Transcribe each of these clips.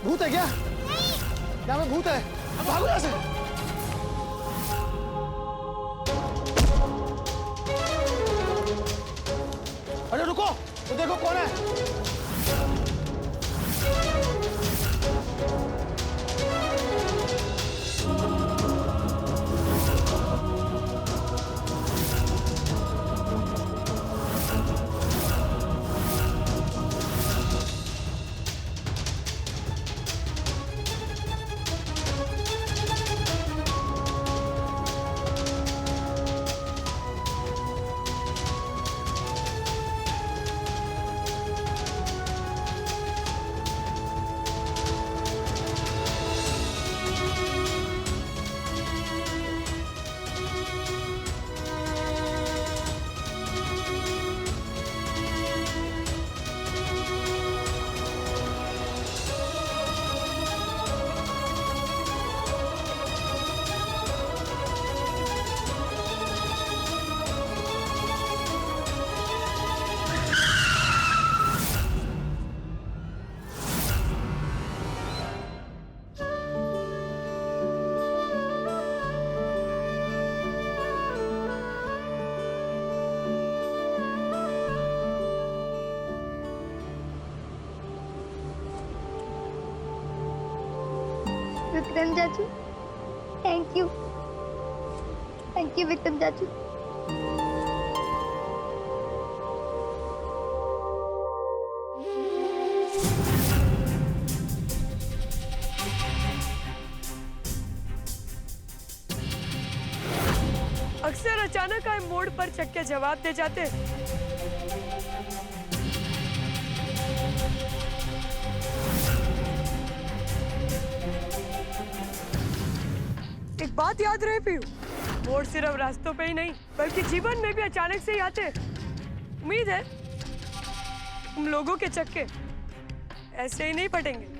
भूत है क्या? नहीं। यहाँ में भूत है, भागो यहाँ से। अरे रुको, तो देखो कौन है। विक्रम चाचू, थैंक यू विक्रम चाचू। अक्सर अचानक आए मोड़ पर चक्के जवाब दे जाते। एक बात याद रहे पीयू, मोड़ सिर्फ रास्तों पे ही नहीं बल्कि जीवन में भी अचानक से ही आते। उम्मीद है तुम लोगों के चक्के ऐसे ही नहीं पटेंगे।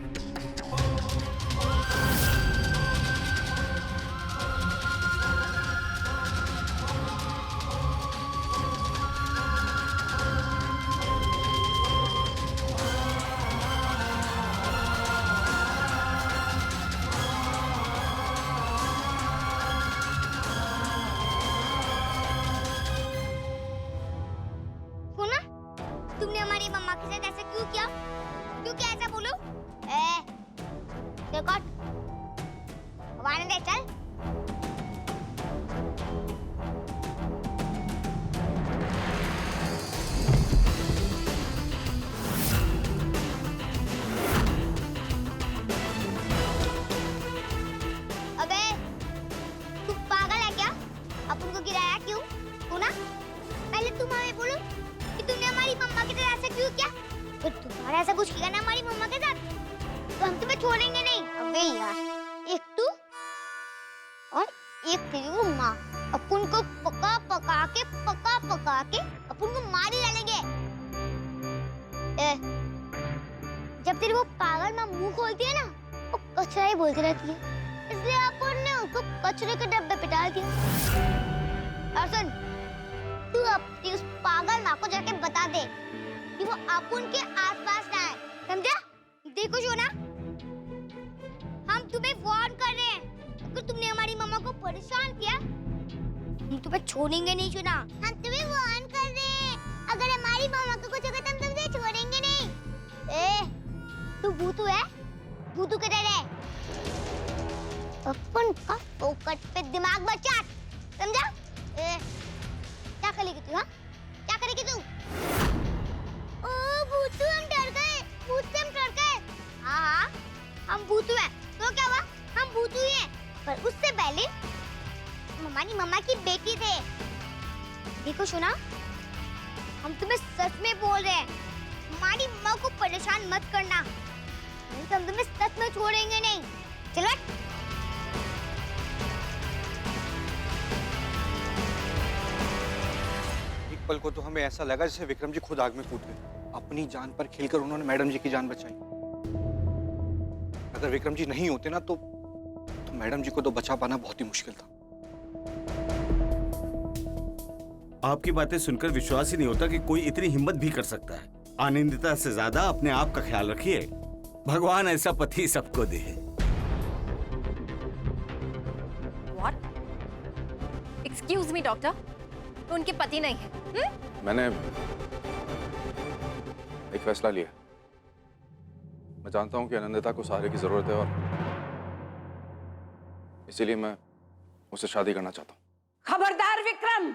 तुमने हमारी मम्मा के साथ ऐसा क्यों किया? क्यों क्या ऐसा बोलो? देखो, हमारे दे चल। अबे, तू पागल है क्या? अपन को गिराया क्यों? तू ना? पहले तुम हमें बोलो कि तुमने हमारी मम्मा के साथ ऐसा क्यों किया? फिर तुम्हारा ऐसा कुछ किया ना हमारी मम्मा के साथ तो हम तुम्हें छोड़ेंगे नहीं। अबे यार, एक तू और एक तेरी वो माँ, अपन को पका पका के अपन को मार ही डालेंगे। जब तेरी वो पागल माँ मुंह खोलती है ना, वो कचरा ही बोलती रहती है, इसलिए अपन ने उसको कचरे के डब्बे पे डाल दिया। और सुन, तू अपनी उस पागल माँ को जाके बता दे कि वो अपुन के आसपास ना है, समझा? देखो शोना, हम तुम्हें वार्न कर रहे हैं, अगर तुमने हमारी मम्मा को परेशान किया हम तुम्हें छोड़ेंगे नहीं। शोना, हम तुम्हें वार्न कर रहे हैं, अगर हमारी मम्मा को कुछ होगा तो हम तुमसे छोड़ेंगे नहीं। तू भूतू है? भूतू किधर है? अपन का फोकट पे दिमाग बचा, समझा? क्या करेगी तू? हाँ, क्या करेगी तू? ओ भूतू, हम डर गए, भूत से हम डर गए। हाँ, हम भूतू हैं, तो क्या हुआ? हम भूतू ही हैं, पर उससे पहले हम हमारी मम्मा की बेटी थे। देखो शोना, हम तुम्हें सच में बोल रहे हैं, हमारी माँ को परेशान मत करना, नहीं तो हम तुम्हें सच में छोड़ेंगे नहीं। चलो। पल को तो हमें ऐसा लगा जैसे विक्रम जी खुद आग में कूद गए। अपनी जान पर खेलकर उन्होंने मैडम जी की जान बचाई। अगर विक्रम जी नहीं होते ना तो मैडम जी को तो बचा पाना बहुत ही मुश्किल था। आपकी बातें सुनकर विश्वास ही नहीं होता कि कोई इतनी हिम्मत भी कर सकता है। आनंदिता से ज्यादा अपने आप का ख्याल रखिए। भगवान ऐसा पति सबको दे। What? Excuse me, डॉक्टर, तो उनके पति नहीं है? मैंने एक फैसला लिया। मैं जानता हूं कि आनंदिता को सहारे की जरूरत है और इसीलिए मैं उससे शादी करना चाहता हूं। खबरदार विक्रम!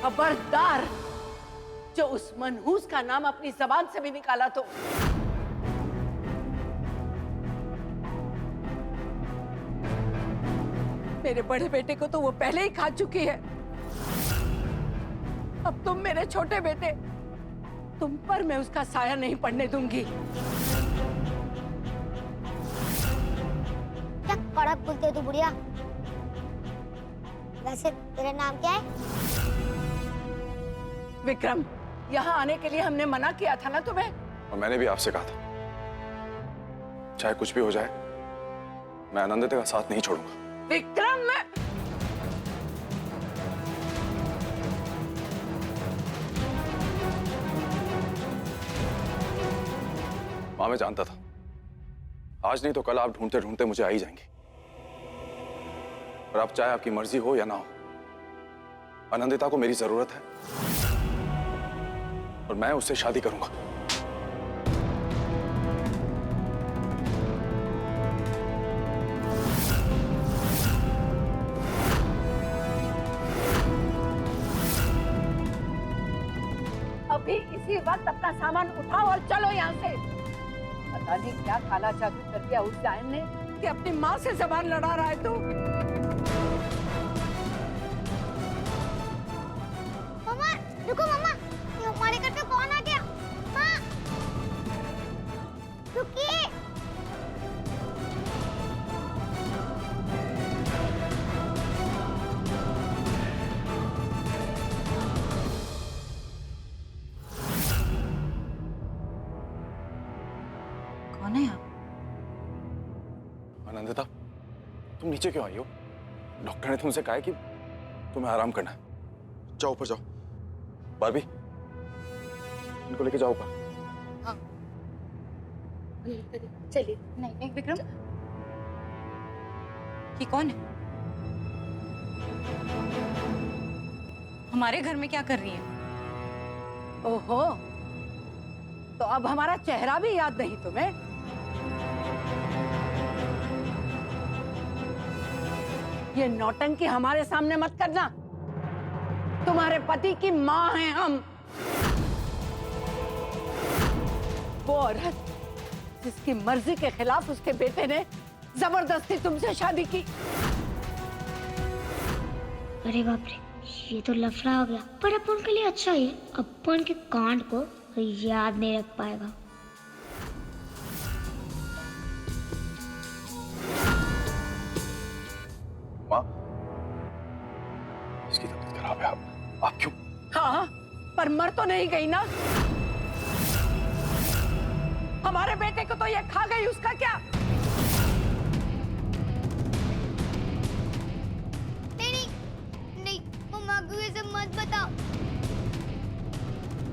खबरदार, जो उस मनहूस का नाम अपनी जबान से भी निकाला तो मेरे बड़े बेटे को तो वो पहले ही खा चुकी है। अब तुम मेरे छोटे बेटे, तुम पर मैं उसका साया नहीं पड़ने दूंगी। क्या कड़क बोलते हो तू बुढ़िया? वैसे तेरा नाम क्या है? विक्रम, यहाँ आने के लिए हमने मना किया था ना तुम्हें? और मैंने भी आपसे कहा था, चाहे कुछ भी हो जाए, मैं आनंदिता का साथ नहीं छोड़ूंगा। विक्रम, मैं मां, मैं जानता था आज नहीं तो कल आप ढूंढते ढूंढते मुझे आ ही जाएंगे। और अब चाहे आपकी मर्जी हो या ना हो, आनंदिता को मेरी जरूरत है और मैं उससे शादी करूंगा। अभी इसी वक्त अपना सामान उठाओ और चलो यहाँ से। पता नहीं क्या काला जादू कर दिया उस जायन ने कि अपनी माँ से जबान लड़ा रहा है तू। मामा, रुको मामा, ये हमारे घर पे कौन आ गया? माँ, रुकिए। कौन है आप? आनंदिता, तुम नीचे क्यों आई हो? डॉक्टर ने तुमसे कहा है कि तुम्हें आराम करना है। जाओ ऊपर जाओ। बारबी, इनको लेके जाओ ऊपर। चलिए। नहीं विक्रम, ये कौन है? हमारे घर में क्या कर रही है? ओहो, तो अब हमारा चेहरा भी याद नहीं तुम्हें? ये नौटंकी हमारे सामने मत करना। तुम्हारे पति की माँ हैं हम। वो औरत जिसकी मर्जी के खिलाफ उसके बेटे ने जबरदस्ती तुमसे शादी की। अरे बाप रे, ये तो लफड़ा हो गया। पर अपन के लिए अच्छा ही है, अपन के कांड को याद नहीं रख पाएगा। माँ, इसकी तबीयत खराब है। आप क्यों? हाँ, पर मर तो नहीं गई ना। हमारे बेटे को तो ये खा गई, उसका क्या? नहीं, मम्मा को ये सब मत बताओ।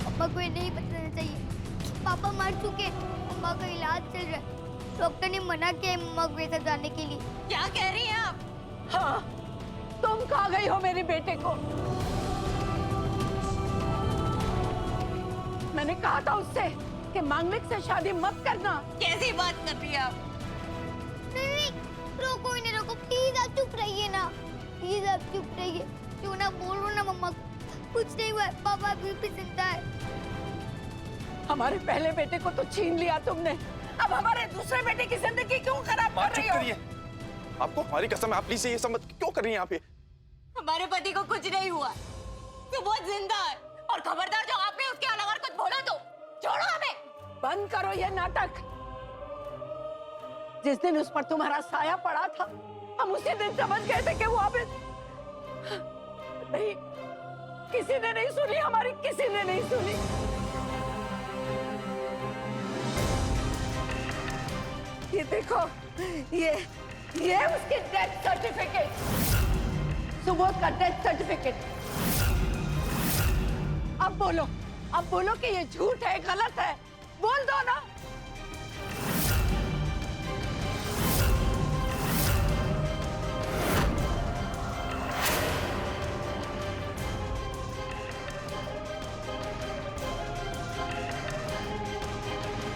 पापा को ये नहीं बताना चाहिए। पापा मर चुके, मम्मा का इलाज चल रहा है। डॉक्टर ने मना किया है मम्मा को वैसा जाने के लिए। क्या कह रही हैं आप? हाँ, तुम खा गई हो मेरे बेटे को। मैंने कहा था उससे कि मांगलिक से शादी मत करना। कैसी बात कर रही हैं आप? नहीं, रोको इन्हें, रोको प्लीज, आप चुप रहिए ना, प्लीज आप चुप रहिए। क्यों ना बोलो ना मम्मा को, कुछ नहीं हुआ है, पापा अभी भी जिंदा है। हमारे पहले बेटे को तो छीन लिया तुमने, अब हमारे दूसरे बेटे की जिंदगी क्यों खराब कर रही हो? करिए, आपको हमारी कसम है, आप प्लीज ये सब क्यों कर रही हैं आप ये? हमारे पति को कुछ नहीं हुआ, वो बहुत जिंदा है। और खबरदार जो आपने उसके अलावा कुछ बोला तो छोड़ो हमें। बंद करो ये नाटक। जिस दिन उस पर तुम्हारा साया पड़ा था, हम उसी दिन समझ गए थे कि वो अब नहीं, किसी ने नहीं सुनी, हमारी किसी ने नहीं सुनी। ये देखो, ये उसकी डेथ सर्टिफिकेट, सुबोध का डेथ सर्टिफिकेट। अब बोलो कि ये झूठ है, गलत है, बोल दो ना।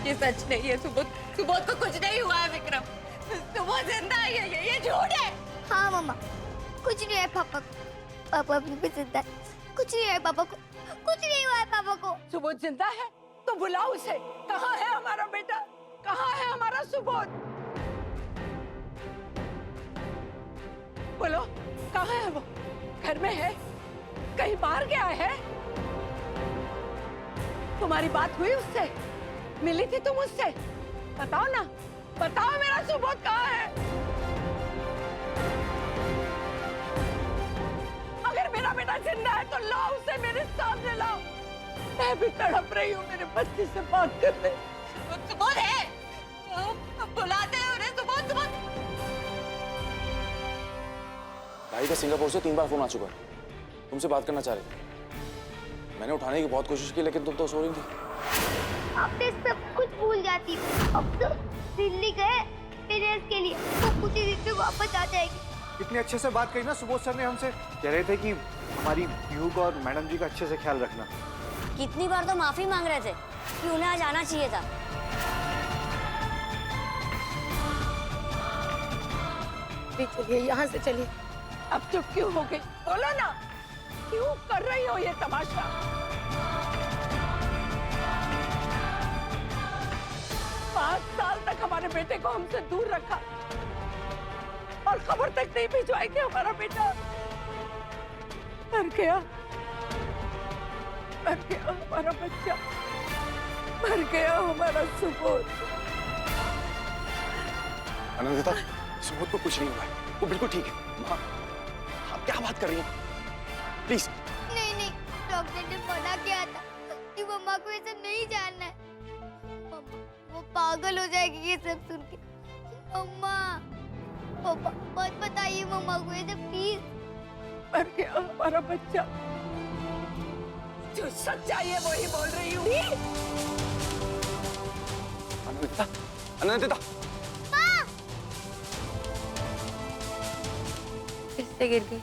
ये सच नहीं है, सुबोध को कुछ नहीं हुआ है विक्रम, सुबोध जिंदा है, ये झूठ है। हाँ मम्मा, कुछ नहीं है पापा को, पापा अभी भी जिंदा है, कुछ नहीं है पापा को, कुछ नहीं हुआ है पापा को। सुबोध जिंदा है तो बुलाओ उसे। कहाँ है हमारा बेटा, कहाँ है हमारा सुबोध? बोलो, कहाँ है वो? घर में है? कहीं बाहर गया है? तुम्हारी बात हुई उससे? मिली थी तुम उससे? बताओ ना, बताओ मेरा सुबोध कहाँ है? अगर मेरा बेटा जिंदा है तो लाओ उसे मेरे सामने लाओ। मैं भी तड़प रही हूँ मेरे बच्चे से बात करने। सुबोध है, बुलाते हैं उन्हें। सुबोध भाई का सिंगापुर से 3 बार फोन आ चुका है, तुमसे बात करना चाह रहे थे। मैंने उठाने की बहुत कोशिश की लेकिन तुम तो सो रही थी। आपने सब कुछ भूल जाती हूँ। अब तो दिल्ली गए पेरेंट्स के लिए, वो कुछ ही दिन में वापस आ जाएगी। इतने अच्छे से बात करी ना सुबोध सर ने हमसे, कह रहे थे कि हमारी पीहू का और मैडम जी का अच्छे से ख्याल रखना। कितनी बार तो माफी मांग रहे थे कि उन्हें आज आना चाहिए था। चलिए यहाँ से चलिए। अब चुप क्यों हो गई? बोलो ना, क्यों कर रही हो ये तमाशा? पाँच साल तक हमारे बेटे को हमसे दूर रखा और खबर तक नहीं भिजवाई कि हमारा बेटा मर गया हमारा बच्चा, मर गया हमारा सुबोध। अनंदिता, सुबोध को कुछ नहीं हुआ है, वो बिल्कुल ठीक है। माँ, आप क्या बात कर रही हैं? प्लीज। नहीं, डॉक्टर ने मना किया था कि मम्मा को ये सब नहीं जानना है। मम्मा, वो पागल हो जाएगी ये सब सुन के। मम्मा, पापा मत बताइए मम्मा को ये सब प्लीज। मर गया हमारा बच्चा। जो सच्चाई है वही बोल रही हूँ। अनंदिता, अनंदिता। किससे गिर गई?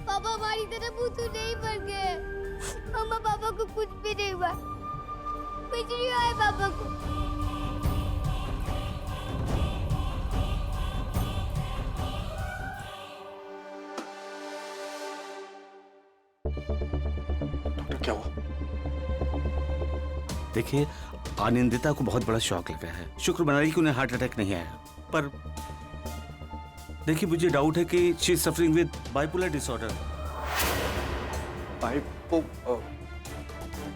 पापा हमारी तरह भूतू नहीं बन गए। मम्मा, पापा को कुछ भी नहीं हुआ, कुछ नहीं हुआ है पापा को। डॉक्टर, क्या हुआ? देखिए, आनंदिता को बहुत बड़ा शॉक लगा है। शुक्र मनाइए कि उन्हें हार्ट अटैक नहीं आया, पर देखिए मुझे डाउट है कि she is suffering with bipolar disorder.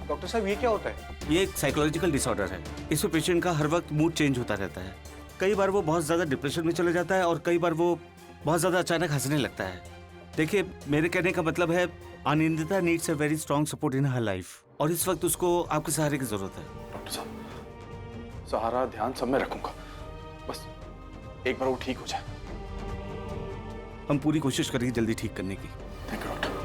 Doctor साहब ये क्या होता है? ये एक साइकोलॉजिकल डिसऑर्डर है। इसमें पेशेंट का हर वक्त मूड चेंज होता रहता है। कई बार वो बहुत ज्यादा डिप्रेशन में चला जाता है और कई बार वो बहुत ज्यादा अचानक हंसने लगता है। देखिए, मेरे कहने का मतलब है Anandita needs a very strong support in her life और इस वक्त उसको आपके सहारे की जरूरत है। डॉक्टर साहब, सहारा ध्यान सब मैं रखूंगा, बस एक बार वो ठीक हो जाए। हम पूरी कोशिश करेंगे जल्दी ठीक करने की। Thank you doctor.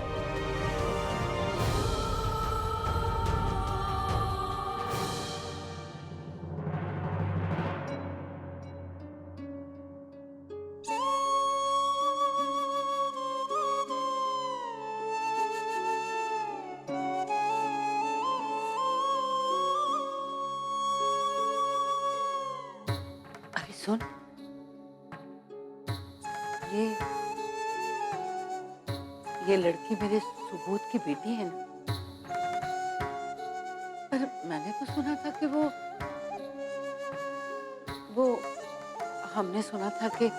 अरे सुन, ये लड़की मेरे सुबोध की बेटी है ना? पर मैंने तो सुना था कि वो हमने सुना था कि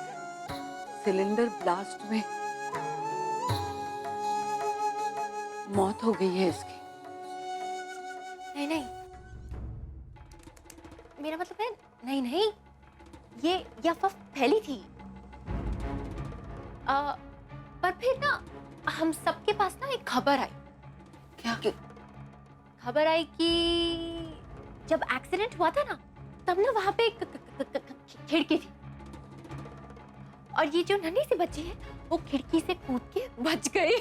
सिलेंडर ब्लास्ट में मौत हो गई है इसकी। नहीं नहीं, मेरा मतलब है नहीं नहीं, ये अफवाह फैली थी। पर फिर ना हम सबके पास ना एक खबर आई। क्या? खबर आई कि जब एक्सीडेंट हुआ था ना, तब ना वहां पे एक खिड़की थी और ये जो नन्ही सी बच्ची है वो खिड़की से कूद के बच गई।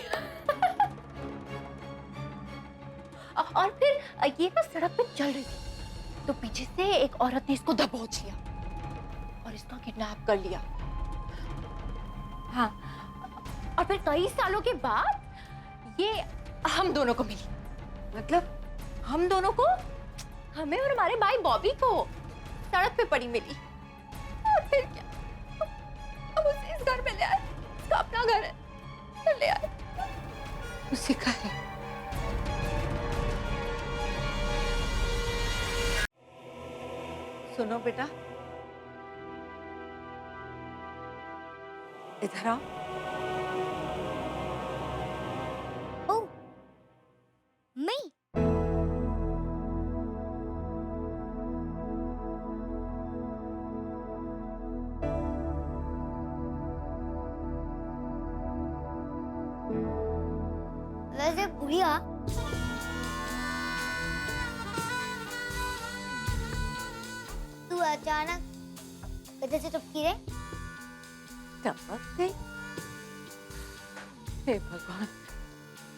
और फिर ये ना सड़क पे चल रही थी तो पीछे से एक औरत ने इसको दबोच लिया और इसका किडनैप कर लिया। हाँ, और फिर कई सालों के बाद ये हम दोनों को मिली। मतलब हम दोनों को, हमें और हमारे भाई बॉबी को सड़क पे पड़ी मिली। और फिर क्या, हम उसे इस घर में ले आए। इसका अपना घर है, तो ले आए। उसी का है। सुनो बेटा, इधर आओ। ओ, मैं? वैसे बुढ़िया, तू अचानक किधर से टपकी रे? टपक गई? हे भगवान,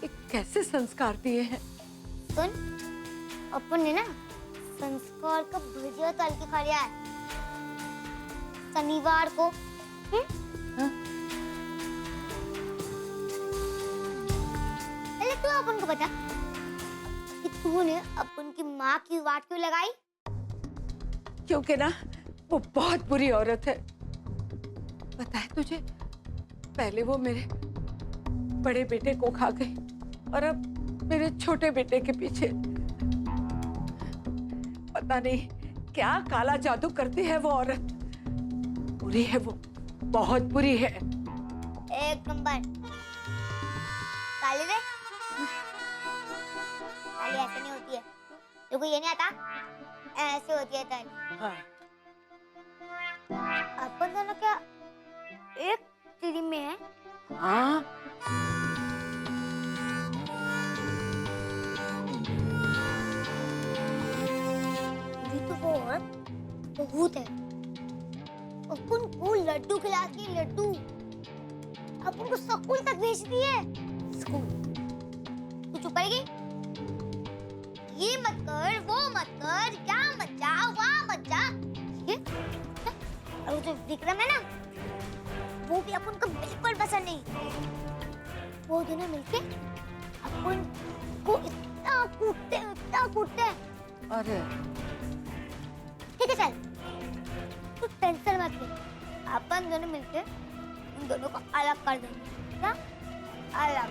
ये कैसे संस्कार दिए हैं। सुन, अपन ने ना संस्कार का भुजिया तल के खा लिया है शनिवार को। हाँ? पहले तू अपन को बता कि तूने अपन की माँ की वाट क्यों लगाई? क्योंकि ना वो बहुत बुरी औरत है। पता है तुझे, पहले वो मेरे बड़े बेटे को खा गई और अब मेरे छोटे बेटे के पीछे। पता नहीं क्या काला जादू करती है वो औरत। बुरी है वो, बहुत बुरी है। एक नंबर ताली दे। ताली ऐसे नहीं होती है, तेरे को ये नहीं आता? ऐसे होती है ताली। हाँ। अपन दोनों क्या एक टीम में है? हाँ, ये तो वो औरत बहुत है। अपन को लड्डू खिलाती है, लड्डू। अपन को स्कूल तक भेजती है। स्कूल? तू चुप करेगी? ये मत कर, वो मत कर, क्या मत जा, वहाँ मत जा, ठीक है? और वो जो विक्रम है ना, वो भी अपन को बिल्कुल पसंद नहीं। वो दोनों मिलके अपन को इतना कूटते हैं। अरे ठीक है चल, तू टेंशन मत ले, अपन दोनों मिलके उन दोनों को अलग कर देंगे। क्या? अलग।